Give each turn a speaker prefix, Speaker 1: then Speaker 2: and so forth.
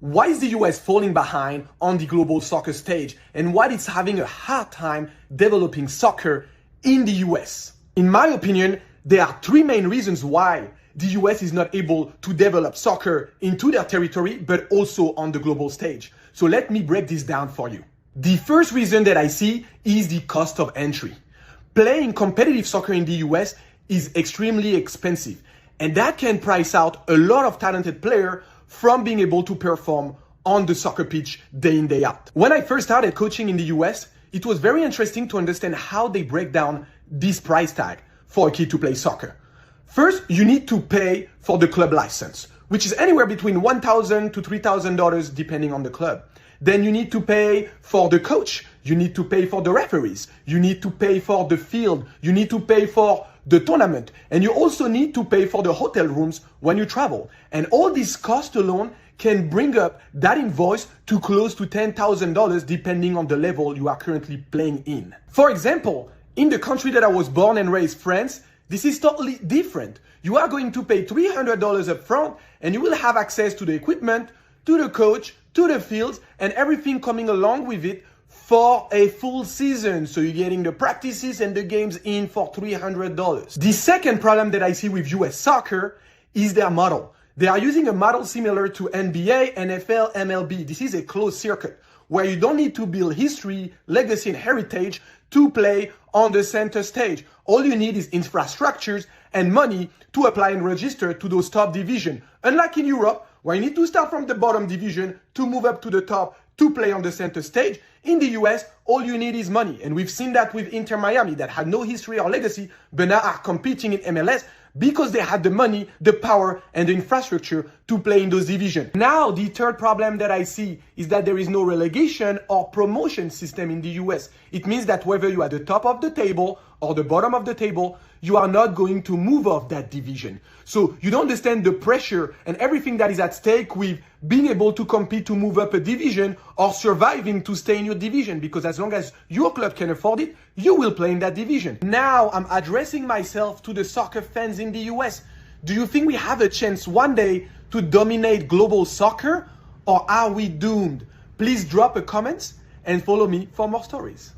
Speaker 1: Why is the US falling behind on the global soccer stage and why it's having a hard time developing soccer in the US? In my opinion, there are three main reasons why the US is not able to develop soccer into their territory, but also on the global stage. So let me break this down for you. The first reason that I see is the cost of entry. Playing competitive soccer in the US is extremely expensive, and that can price out a lot of talented players from being able to perform on the soccer pitch day in, day out. When I first started coaching in the US, it was very interesting to understand how they break down this price tag for a kid to play soccer. First, you need to pay for the club license, which is anywhere between $1,000 to $3,000 depending on the club. Then you need to pay for the coach, you need to pay for the referees, you need to pay for the field, you need to pay for the tournament, and you also need to pay for the hotel rooms when you travel. And all these costs alone can bring up that invoice to close to $10,000 depending on the level you are currently playing in. For example, in the country that I was born and raised, France, this is totally different. You are going to pay $300 up front and you will have access to the equipment, to the coach, to the fields, and everything coming along with it for a full season. So you're getting the practices and the games in for $300. The second problem that I see with US soccer is their model. They are using a model similar to NBA, NFL, MLB. This is a closed circuit where you don't need to build history, legacy, and heritage to play on the center stage. All you need is infrastructures and money to apply and register to those top divisions. Unlike in Europe, where you need to start from the bottom division to move up to the top to play on the center stage, in the US, all you need is money. And we've seen that with Inter Miami that had no history or legacy, but now are competing in MLS because they had the money, the power, and the infrastructure to play in those divisions. Now, the third problem that I see is that there is no relegation or promotion system in the US. It means that whether you are at the top of the table or the bottom of the table, you are not going to move off that division. So you don't understand the pressure and everything that is at stake with being able to compete to move up a division or surviving to stay in your division, because as long as your club can afford it, you will play in that division. Now I'm addressing myself to the soccer fans in the US. Do you think we have a chance one day to dominate global soccer, or are we doomed? Please drop a comment and follow me for more stories.